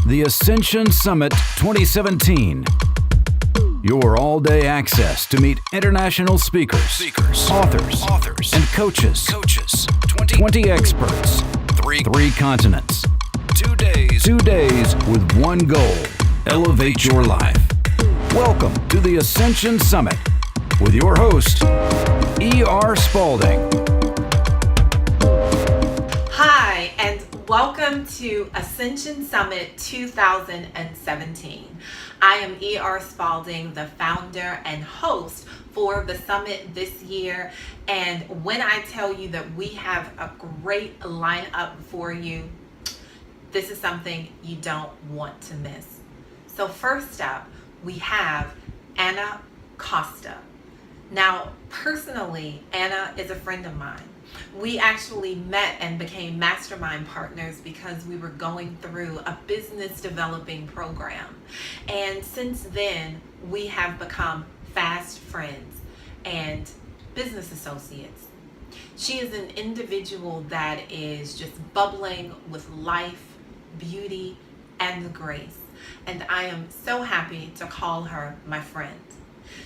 The Ascension Summit 2017. Your all-day access to meet international speakers, authors, and coaches. 20 experts, three continents. 2 days. 2 days with one goal: elevate your life. Welcome to the Ascension Summit with your host, E.R. Spalding. Hi, and welcome to Ascension Summit 2017. I am E.R. Spalding, the founder and host for the summit this year. And when I tell you that we have a great lineup for you, this is something you don't want to miss. So first up, we have Anna Kosta. Now, personally, Anna is a friend of mine. We actually met and became mastermind partners because we were going through a business developing program. And since then, we have become fast friends and business associates. She is an individual that is just bubbling with life, beauty, and grace. And I am so happy to call her my friend.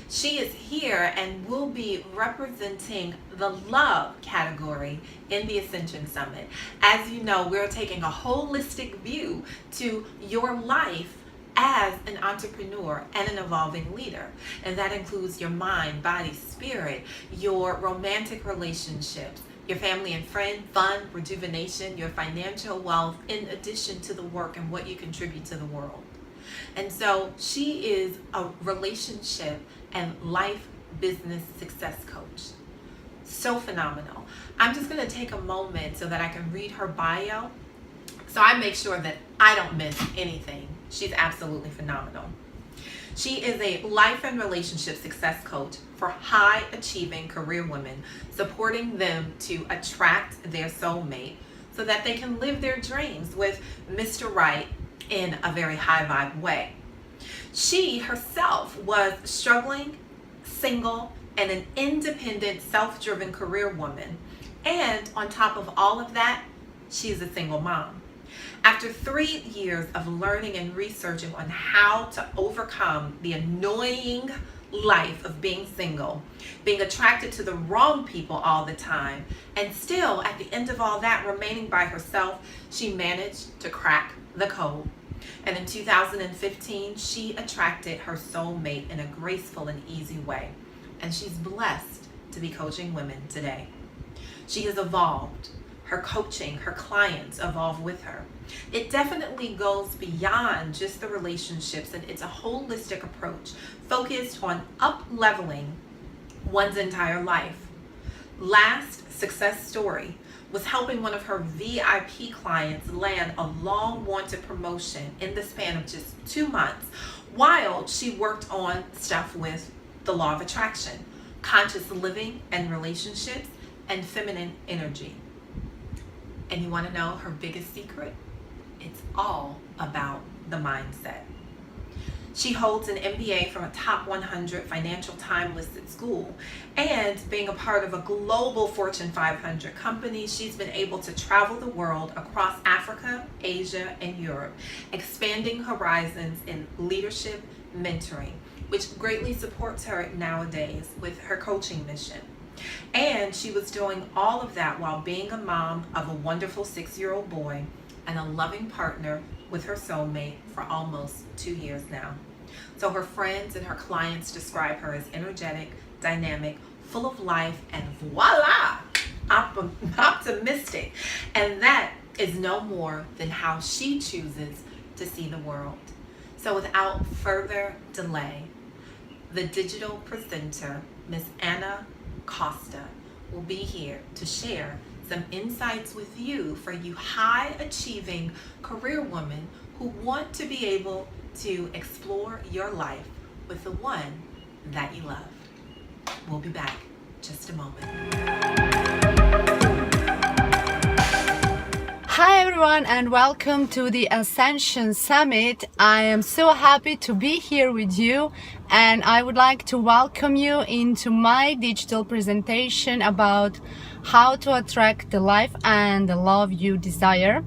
She is here and will be representing the love category in the Ascension Summit. As you know, we're taking a holistic view to your life as an entrepreneur and an evolving leader. And that includes your mind, body, spirit, your romantic relationships, your family and friend, fun, rejuvenation, your financial wealth, in addition to the work and what you contribute to the world. And so she is a relationship and life business success coach. So phenomenal. I'm just going to take a moment so that I can read her bio, so I make sure that I don't miss anything. She's absolutely phenomenal. She is a life and relationship success coach for high achieving career women, supporting them to attract their soulmate so that they can live their dreams with Mr. Right in a very high vibe way. She herself was struggling, single, and an independent, self-driven career woman. And on top of all of that, she's a single mom. After 3 years of learning and researching on how to overcome the annoying life of being single, being attracted to the wrong people all the time, and still at the end of all that remaining by herself, she managed to crack the code. And in 2015, she attracted her soulmate in a graceful and easy way. And she's blessed to be coaching women today. She has evolved. Her coaching, her clients evolve with her. It definitely goes beyond just the relationships, and it's a holistic approach focused on up-leveling one's entire life. Last success story was helping one of her VIP clients land a long-wanted promotion in the span of just 2 months while she worked on stuff with the law of attraction, conscious living and relationships, and feminine energy. And you want to know her biggest secret? It's all about the mindset. She holds an MBA from a top 100 Financial Times listed school, and being a part of a global Fortune 500 company, she's been able to travel the world across Africa, Asia, and Europe, expanding horizons in leadership, mentoring, which greatly supports her nowadays with her coaching mission. And she was doing all of that while being a mom of a wonderful 6-year-old boy and a loving partner with her soulmate for almost 2 years now. So her friends and her clients describe her as energetic, dynamic, full of life, and voila, optimistic. And that is no more than how she chooses to see the world. So without further delay, the digital presenter, Miss Anna Kosta, will be here to share some insights with you for you high-achieving career women who want to be able to explore your life with the one that you love. We'll be back just a moment. Hi everyone, and welcome to the Ascension Summit. I am so happy to be here with you, and I would like to welcome you into my digital presentation about how to attract the life and the love you desire.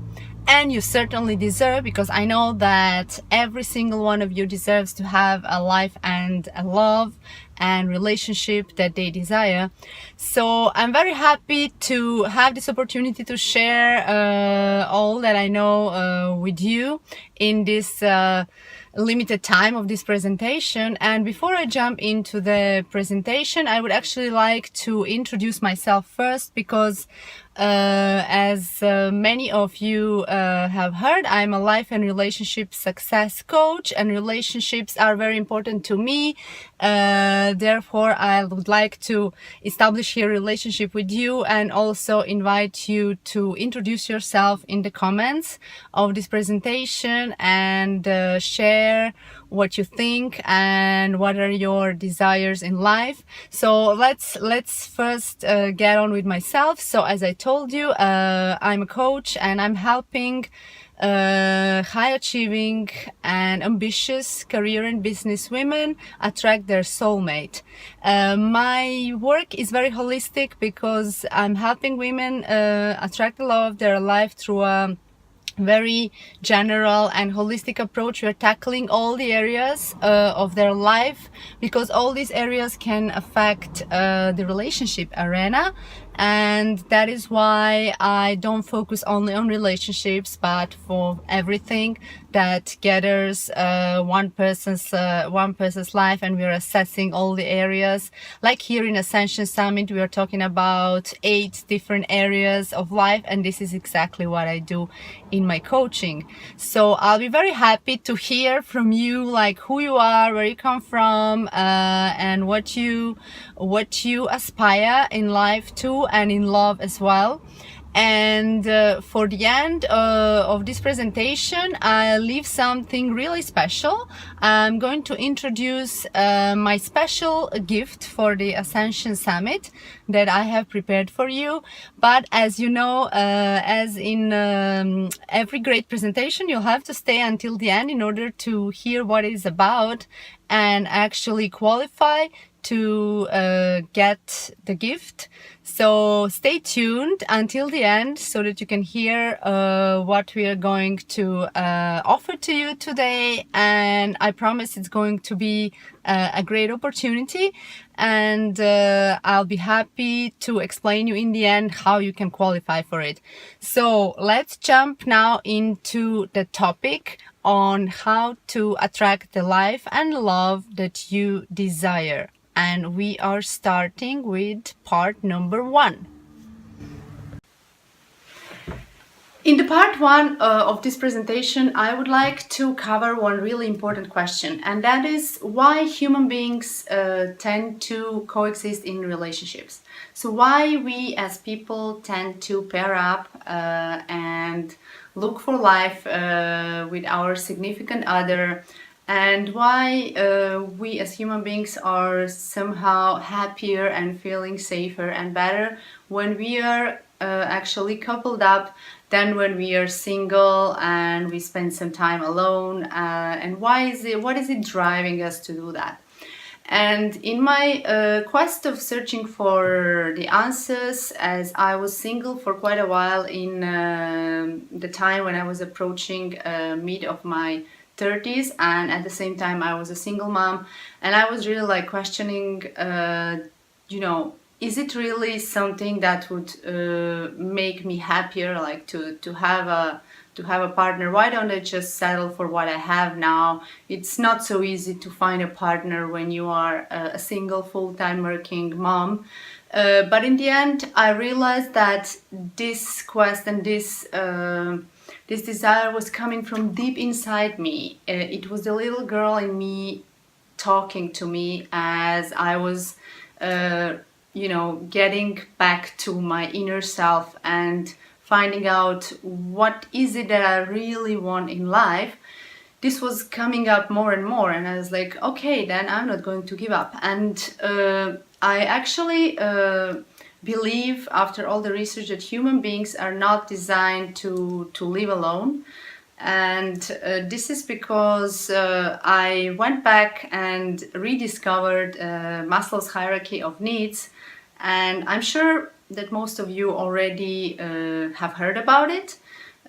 and you certainly deserve, because I know that every single one of you deserves to have a life and a love and relationship that they desire. So I'm very happy to have this opportunity to share all that I know with you in this limited time of this presentation. And before I jump into the presentation, I would actually like to introduce myself first, because as many of you have heard, I'm a life and relationship success coach, and relationships are very important to me. Therefore, I would like to establish here a relationship with you, and also invite you to introduce yourself in the comments of this presentation and share what you think and what are your desires in life. So let's first get on with myself. So as I told you, I'm a coach, and I'm helping high achieving and ambitious career and business women attract their soulmate. My work is very holistic, because I'm helping women attract the love of their life through a very general and holistic approach. We are tackling all the areas of their life, because all these areas can affect the relationship arena. And that is why I don't focus only on relationships, but for everything that gathers one person's life, and we are assessing all the areas. Like here in Ascension Summit, we are talking about 8 different areas of life, and this is exactly what I do in my coaching. So I'll be very happy to hear from you, like who you are, where you come from, and what you aspire in life too, and in love as well. And for the end of this presentation, I'll leave something really special. I'm going to introduce my special gift for the Ascension Summit that I have prepared for you. But as you know, as in every great presentation, you'll have to stay until the end in order to hear what it is about and actually qualify to get the gift. So stay tuned until the end so that you can hear what we are going to offer to you today. And I promise it's going to be a great opportunity, and I'll be happy to explain you in the end how you can qualify for it. So let's jump now into the topic on how to attract the life and love that you desire. And we are starting with part number 1. In the part 1 of this presentation, I would like to cover one really important question, and that is why human beings tend to coexist in relationships. So why we as people tend to pair up and look for life with our significant other, and why we as human beings are somehow happier and feeling safer and better when we are actually coupled up than when we are single and we spend some time alone. And what is it driving us to do that? And in my quest of searching for the answers, as I was single for quite a while in the time when I was approaching mid of my 30s, and at the same time I was a single mom, and I was really like questioning, is it really something that would make me happier, like to have a partner? Why don't I just settle for what I have now? It's not so easy to find a partner when you are a single full-time working mom. But in the end, I realized that this quest and this desire was coming from deep inside me. It was the little girl in me talking to me as I was, getting back to my inner self and finding out what is it that I really want in life. This was coming up more and more, and I was like, okay, then I'm not going to give up. And I actually believe, after all the research, that human beings are not designed to live alone. And this is because I went back and rediscovered Maslow's hierarchy of needs, and I'm sure that most of you already have heard about it.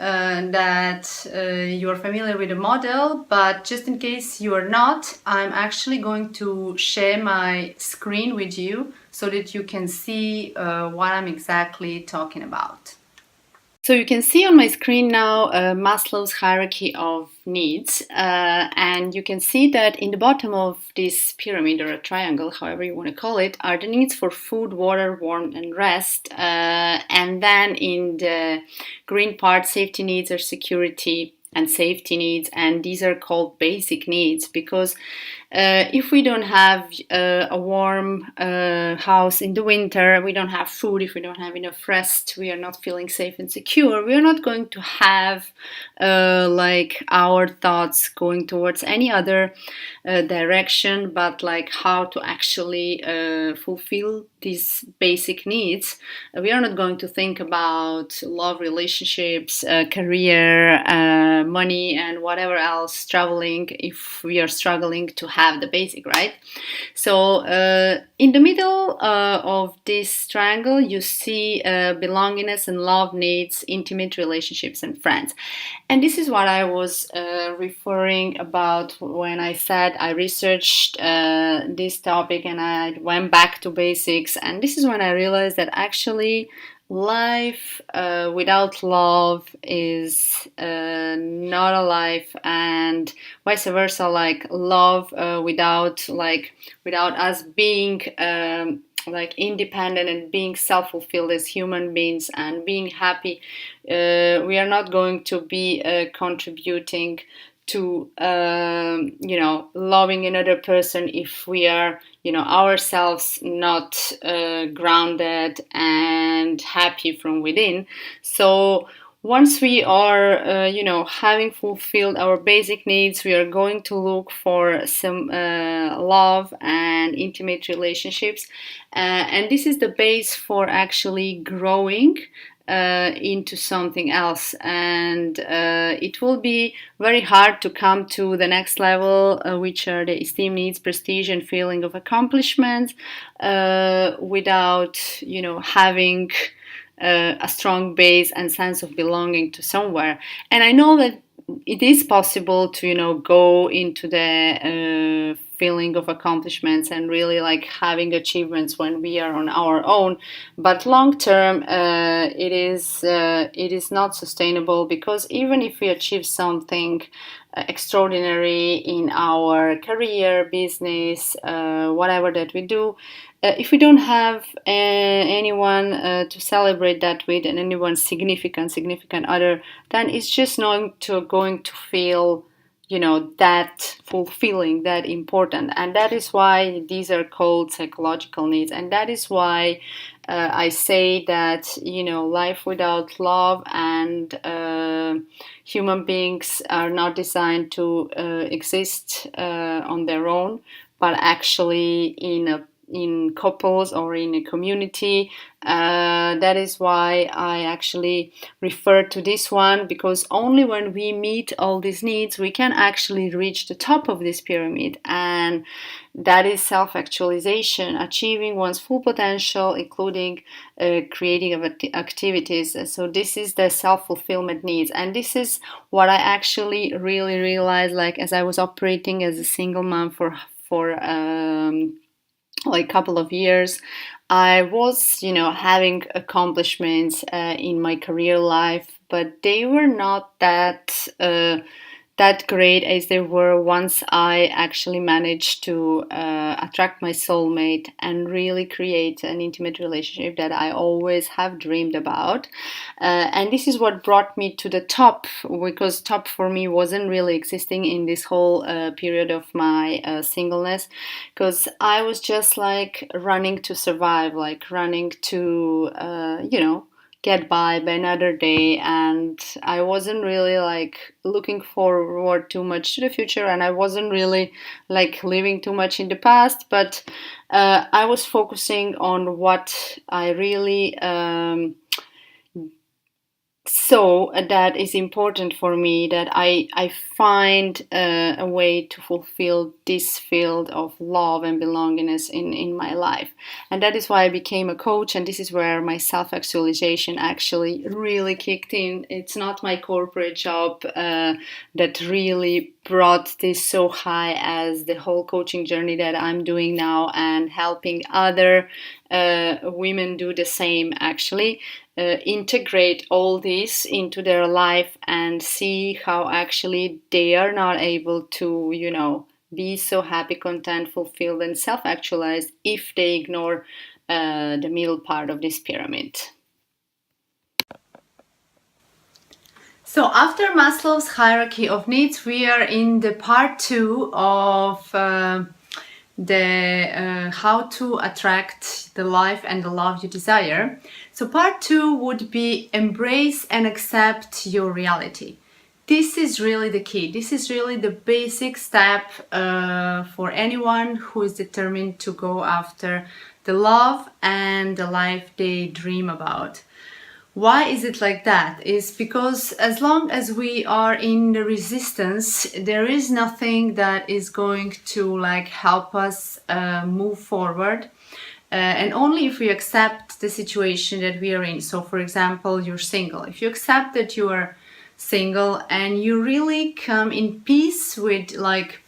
that you are familiar with the model, but just in case you are not, I'm actually going to share my screen with you so that you can see what I'm exactly talking about. So you can see on my screen now Maslow's hierarchy of needs, and you can see that in the bottom of this pyramid or a triangle, however you want to call it, are the needs for food, water, warmth, and rest. And then in the green part, safety needs or security and safety needs, and these are called basic needs because if we don't have a warm house in the winter, we don't have food, if we don't have enough rest, we are not feeling safe and secure, we are not going to have like our thoughts going towards any other direction, but like how to actually fulfill these basic needs. We are not going to think about love, relationships, career, money, and whatever else, traveling, if we are struggling to have the basic, right? So in the middle of this triangle, you see belongingness and love needs, intimate relationships, and friends. And this is what I was referring about when I said I researched this topic and I went back to basics. And this is when I realized that actually life without love is not a life, and vice versa. Like love without us being like independent and being self-fulfilled as human beings and being happy, we are not going to be contributing to loving another person if we are ourselves not grounded and happy from within. So once we are having fulfilled our basic needs, we are going to look for some love and intimate relationships, and this is the base for actually growing into something else. And it will be very hard to come to the next level, which are the esteem needs, prestige, and feeling of accomplishment, without having a strong base and sense of belonging to somewhere. And I know that it is possible to go into the feeling of accomplishments and really like having achievements when we are on our own, but long term it is not sustainable, because even if we achieve something extraordinary in our career, business, whatever that we do, if we don't have anyone to celebrate that with, and anyone significant other, then it's just not going to feel that fulfilling, that important. And that is why these are called psychological needs. And that is why I say that life without love and human beings are not designed to exist on their own, but actually in couples or in a community. That is why I actually refer to this one, because only when we meet all these needs we can actually reach the top of this pyramid, and that is self-actualization, achieving one's full potential, including creative activities. So this is the self-fulfillment needs, and this is what I actually really realized, like as I was operating as a single mom for like a couple of years. I was, having accomplishments in my career life, but they were not that great as they were once I actually managed to attract my soulmate and really create an intimate relationship that I always have dreamed about. And this is what brought me to the top, because top for me wasn't really existing in this whole period of my singleness, because I was just like running to survive, like running to, get by another day, and I wasn't really like looking forward too much to the future, and I wasn't really like living too much in the past, but I was focusing on what I really So that is important for me, that I find a way to fulfill this field of love and belongingness in my life. And that is why I became a coach, and this is where my self-actualization actually really kicked in. It's not my corporate job that really brought this so high as the whole coaching journey that I'm doing now, and helping other women do the same, actually. Integrate all this into their life and see how actually they are not able to, be so happy, content, fulfilled, and self actualized if they ignore the middle part of this pyramid. So after Maslow's hierarchy of needs, we are in the part 2 of the how to attract the life and the love you desire. So part 2 would be embrace and accept your reality. This is really the key. This is really the basic step for anyone who is determined to go after the love and the life they dream about. Why is it like that? Is because as long as we are in the resistance, there is nothing that is going to help us move forward. And only if we accept the situation that we are in. So for example, you're single. If you accept that you are single and you really come in peace with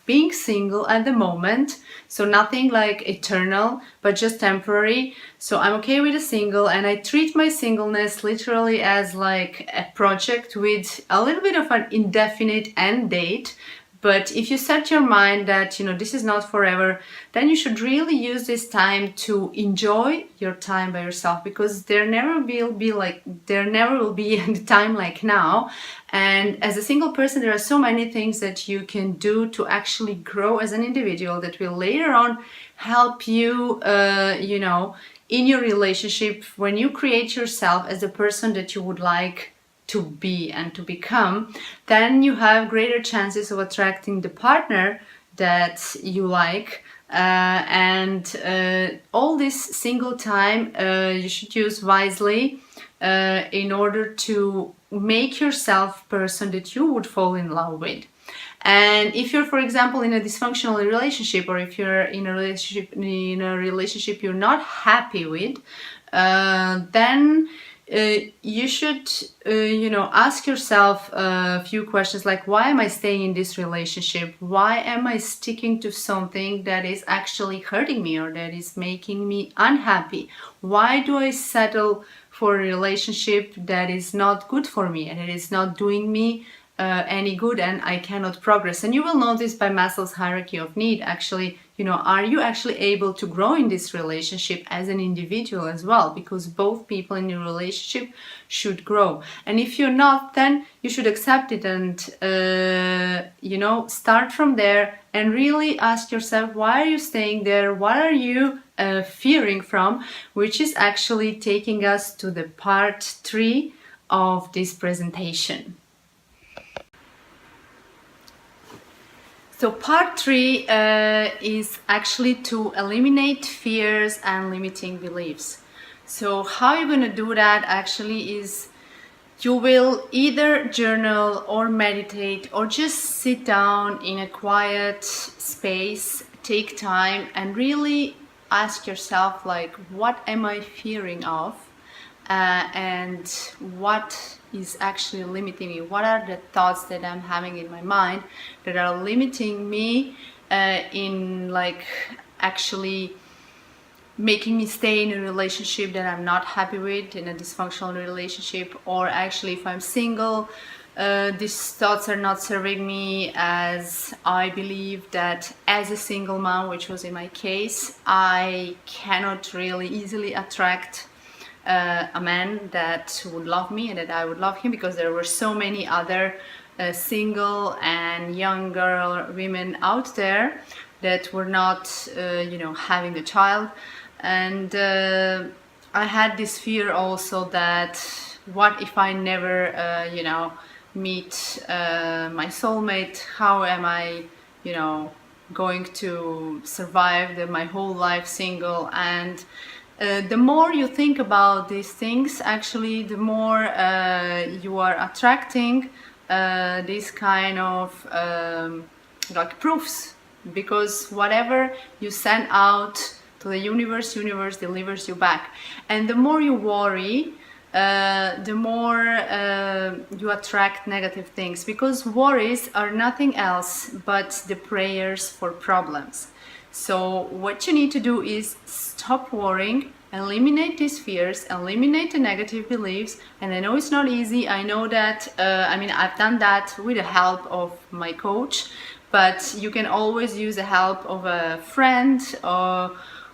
being single at the moment, so nothing eternal but just temporary. So I'm okay with a single, and I treat my singleness literally as a project with a little bit of an indefinite end date. But if you set your mind that, this is not forever, then you should really use this time to enjoy your time by yourself, because there never will be a time like now. And as a single person, there are so many things that you can do to actually grow as an individual that will later on help you, in your relationship, when you create yourself as the person that you would like to be and to become. Then you have greater chances of attracting the partner that you like. And all this single time you should use wisely in order to make yourself a person that you would fall in love with. And if you're, for example, in a dysfunctional relationship, or if you're in a relationship you're not happy with, then you should, ask yourself a few questions like, why am I staying in this relationship? Why am I sticking to something that is actually hurting me or that is making me unhappy? Why do I settle for a relationship that is not good for me and it is not doing me any good, and I cannot progress? And you will know this by Maslow's hierarchy of need. Actually, are you actually able to grow in this relationship as an individual as well? Because both people in your relationship should grow. And if you're not, then you should accept it and start from there and really ask yourself, why are you staying there? What are you fearing from? Which is actually taking us to the part 3 of this presentation. So part 3 is actually to eliminate fears and limiting beliefs. So how you're going to do that actually is you will either journal or meditate or just sit down in a quiet space, take time and really ask yourself, what am I fearing of? And what is actually limiting me? What are the thoughts that I'm having in my mind that are limiting me in actually making me stay in a relationship that I'm not happy with, in a dysfunctional relationship? Or actually, if I'm single, these thoughts are not serving me, as I believe that as a single mom, which was in my case, I cannot really easily attract a man that would love me and that I would love him, because there were so many other single and young women out there that were not having a child. And I had this fear also that what if I never meet my soulmate? How am I going to survive my whole life single? And The more you think about these things, actually, the more you are attracting these kind of like proofs, because whatever you send out to the universe delivers you back. And the more you worry, the more you attract negative things, because worries are nothing else but the prayers for problems. So what you need to do is stop worrying, eliminate these fears, eliminate the negative beliefs. And I know it's not easy. I know that, I've done that with the help of my coach, but you can always use the help of a friend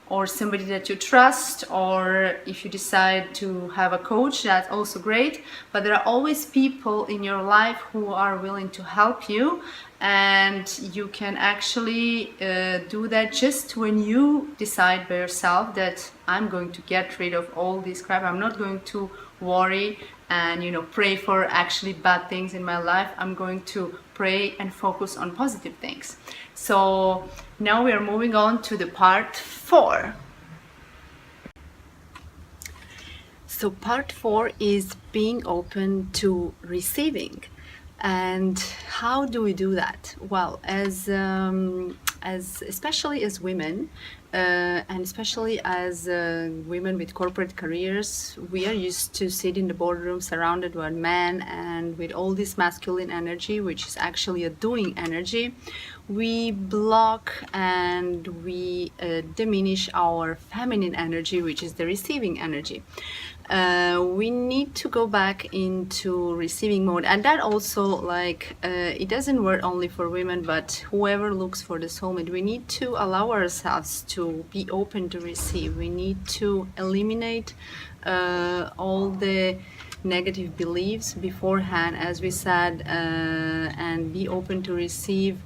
or somebody that you trust, or if you decide to have a coach, that's also great. But there are always people in your life who are willing to help you, and you can actually do that just when you decide by yourself that I'm going to get rid of all this crap. I'm not going to worry and pray for actually bad things in my life. I'm going to pray and focus on positive things. So now we are moving on to the part 4. So part 4 is being open to receiving. And how do we do that? Well, as especially as women, and especially as women with corporate careers, we are used to sit in the boardroom surrounded by men, and with all this masculine energy, which is actually a doing energy, we block and we diminish our feminine energy, which is the receiving energy. We need to go back into receiving mode, and that also it doesn't work only for women, but whoever looks for the soulmate. We need to allow ourselves to be open to receive. We need to eliminate all the negative beliefs beforehand, as we said, and be open to receive,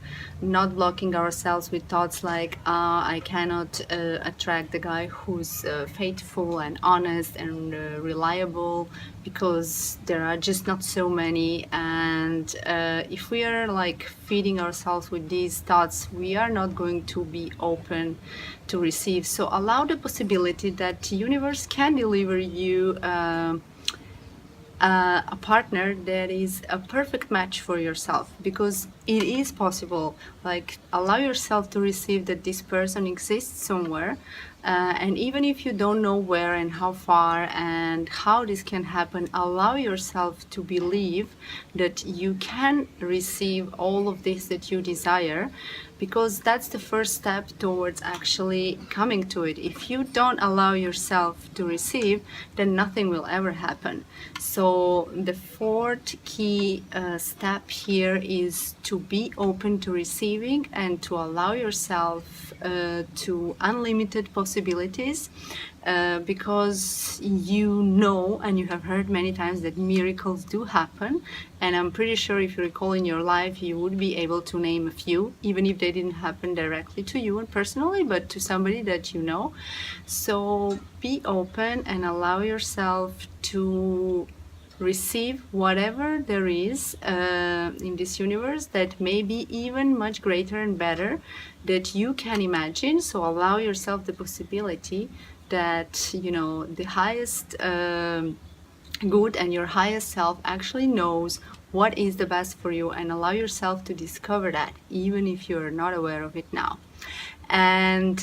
not blocking ourselves with thoughts like I cannot attract the guy who's faithful and honest and reliable, because there are just not so many. And if we are feeding ourselves with these thoughts, we are not going to be open to receive. So allow the possibility that the universe can deliver you a partner that is a perfect match for yourself, because it is possible. Allow yourself to receive that this person exists somewhere, and even if you don't know where and how far and how this can happen, allow yourself to believe that you can receive all of this that you desire, because that's the first step towards actually coming to it. If you don't allow yourself to receive, then nothing will ever happen. So the 4th key step here is to be open to receiving and to allow yourself to unlimited possibilities, because and you have heard many times that miracles do happen. And I'm pretty sure if you recall in your life, you would be able to name a few, even if they didn't happen directly to you and personally, but to somebody that you know. So be open and allow yourself to receive whatever there is in this universe that may be even much greater and better that you can imagine. So allow yourself the possibility that the highest good and your highest self actually knows what is the best for you, and allow yourself to discover that even if you're not aware of it now. And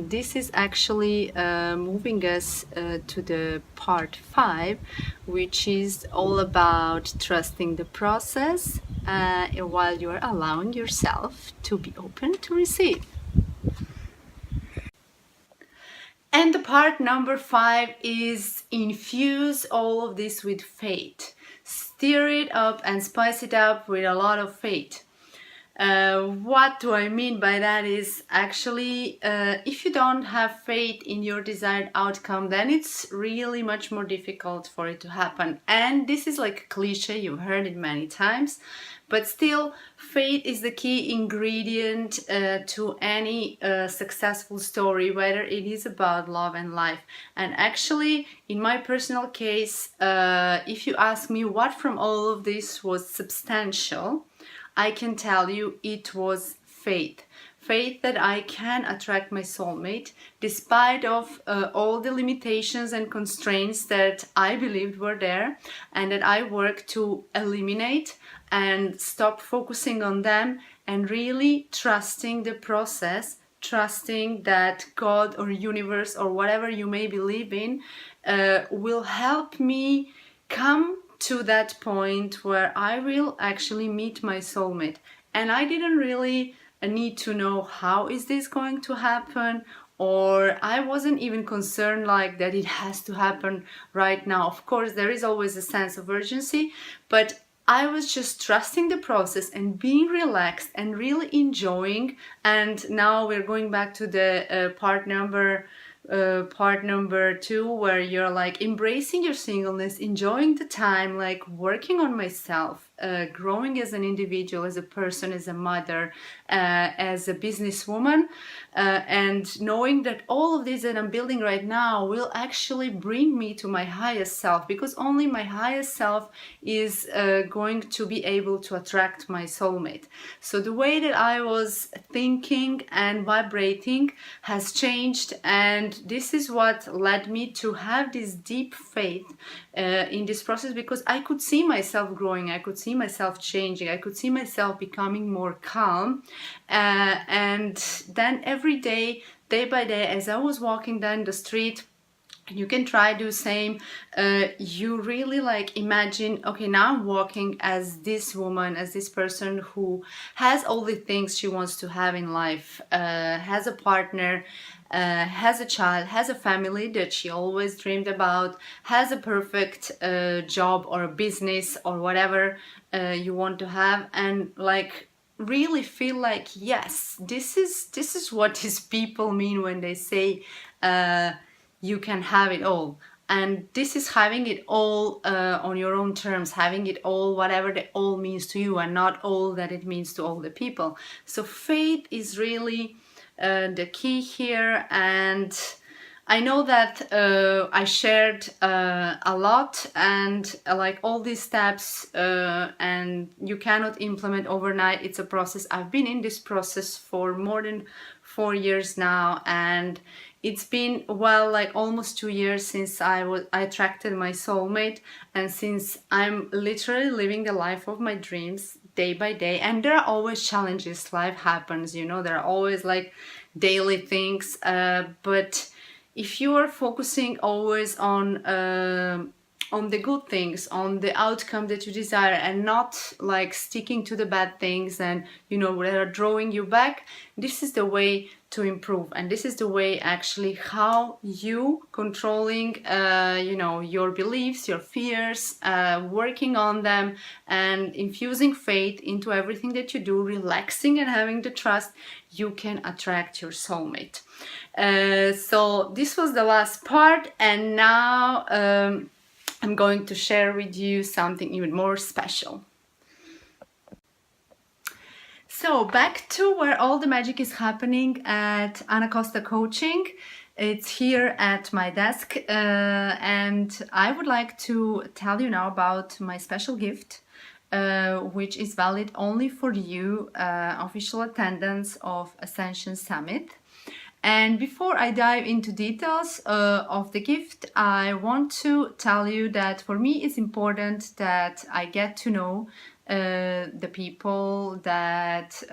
this is actually moving us to the part 5, which is all about trusting the process while you're allowing yourself to be open to receive. And the part number 5 is infuse all of this with faith. Stir it up and spice it up with a lot of faith. What do I mean by that is actually if you don't have faith in your desired outcome, then it's really much more difficult for it to happen. And this is like a cliche, you've heard it many times, but still faith is the key ingredient to any successful story, whether it is about love and life. And actually, in my personal case, if you ask me what from all of this was substantial, I can tell you it was faith. faith that I can attract my soulmate despite of all the limitations and constraints that I believed were there, and that I work to eliminate and stop focusing on them and really trusting the process, trusting that God or universe or whatever you may believe in will help me come to that point where I will actually meet my soulmate. And I didn't really need to know how is this going to happen, or I wasn't even concerned like that it has to happen right now. Of course, there is always a sense of urgency, but I was just trusting the process and being relaxed and really enjoying. And now we're going back to the part number 2, where you're like embracing your singleness, enjoying the time, like working on myself, growing as an individual, as a person, as a mother, as a businesswoman, and knowing that all of this that I'm building right now will actually bring me to my highest self, because only my highest self is going to be able to attract my soulmate. So the way that I was thinking and vibrating has changed, and this is what led me to have this deep faith in this process, because I could see myself growing, I could see myself changing, I could see myself becoming more calm. And then every day, day by day, as I was walking down the street, you can try do same, you really like imagine, okay, now I'm walking as this woman, as this person who has all the things she wants to have in life, has a partner, has a child, has a family that she always dreamed about, has a perfect job or a business or whatever you want to have, and like really feel like, yes, this is what these people mean when they say you can have it all. And this is having it all on your own terms, having it all, whatever the all means to you, and not all that it means to all the people. So faith is really the key here. And I know that I shared a lot, and like all these steps, and you cannot implement overnight. It's a process. I've been in this process for more than 4 years now, and it's been, well, like almost 2 years since I attracted my soulmate, and since I'm literally living the life of my dreams day by day. And there are always challenges. Life happens, you know, there are always like daily things, but if you are focusing always on the good things, on the outcome that you desire, and not like sticking to the bad things and, you know, that are drawing you back, this is the way to improve. And this is the way actually how you controlling, you know, your beliefs, your fears, working on them and infusing faith into everything that you do, relaxing and having the trust, you can attract your soulmate. So this was the last part, and now I'm going to share with you something even more special. So back to where all the magic is happening at Kosta Coaching. It's here at my desk, and I would like to tell you now about my special gift, which is valid only for you, official attendance of Ascension Summit. And before I dive into details of the gift, I want to tell you that for me it's important that I get to know the people that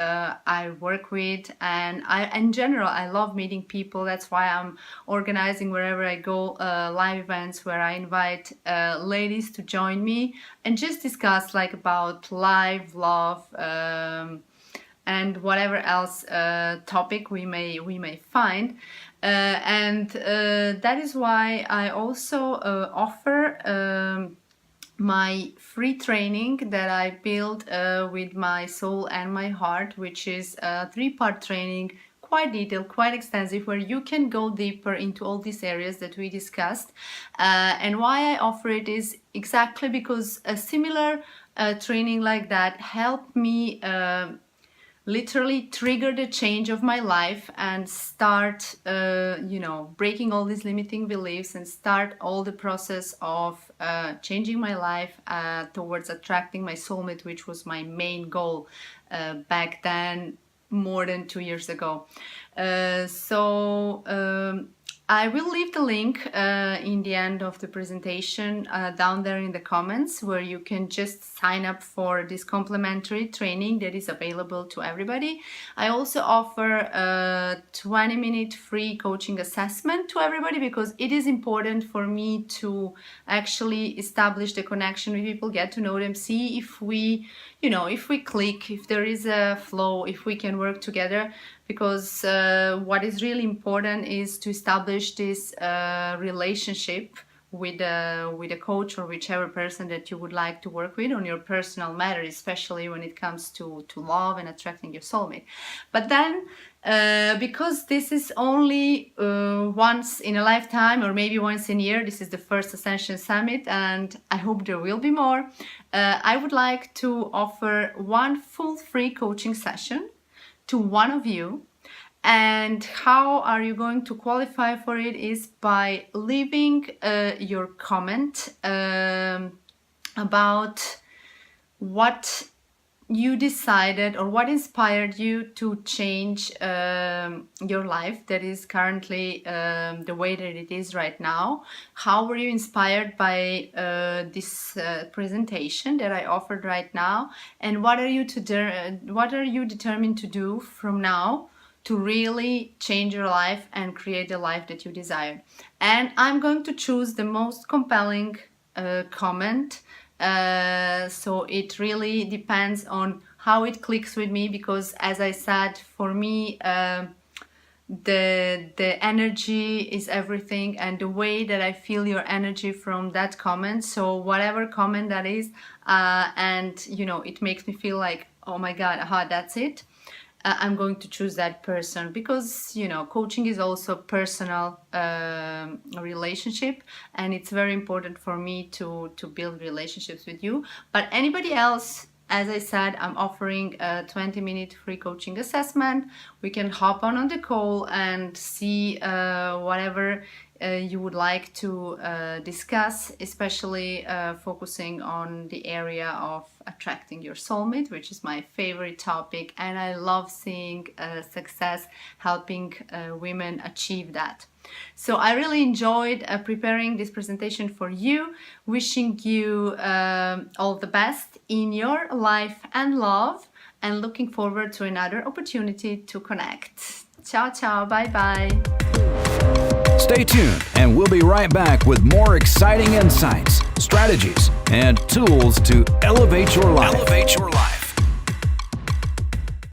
I work with, and in general I love meeting people. That's why I'm organizing wherever I go live events where I invite ladies to join me and just discuss like about life, love, and whatever else topic we may find, and that is why I also offer my free training that I built with my soul and my heart, which is a 3-part training, quite detailed, quite extensive, where you can go deeper into all these areas that we discussed. And why I offer it is exactly because a similar training like that helped me literally trigger the change of my life and start, you know, breaking all these limiting beliefs and start all the process of changing my life towards attracting my soulmate, which was my main goal back then, more than 2 years ago. I will leave the link in the end of the presentation down there in the comments, where you can just sign up for this complimentary training that is available to everybody. I also offer a 20-minute free coaching assessment to everybody, because it is important for me to actually establish the connection with people, get to know them, see if we, if we click, if there is a flow, if we can work together. Because what is really important is to establish this relationship with a coach or whichever person that you would like to work with on your personal matter, especially when it comes to love and attracting your soulmate. But then, because this is only once in a lifetime, or maybe once in a year, this is the first Ascension Summit, and I hope there will be more. I would like to offer one full free coaching session to one of you. And how are you going to qualify for it is by leaving your comment about what you decided or what inspired you to change your life that is currently the way that it is right now. How were you inspired by this presentation that I offered right now, and what are you determined to do from now to really change your life and create the life that you desire? And I'm going to choose the most compelling comment. So it really depends on how it clicks with me, because as I said, for me the energy is everything, and the way that I feel your energy from that comment. So whatever comment that is, and it makes me feel like, oh my god, aha, that's it. I'm going to choose that person, because coaching is also personal relationship, and it's very important for me to build relationships with you. But anybody else, as I said, I'm offering a 20-minute free coaching assessment. We can hop on the call and see whatever you would like to discuss, especially focusing on the area of attracting your soulmate, which is my favorite topic, and I love seeing success helping women achieve that. So I really enjoyed preparing this presentation for you, wishing you all the best in your life and love, and looking forward to another opportunity to connect. Ciao, ciao, bye bye. Stay tuned, and we'll be right back with more exciting insights, strategies, and tools to elevate your life.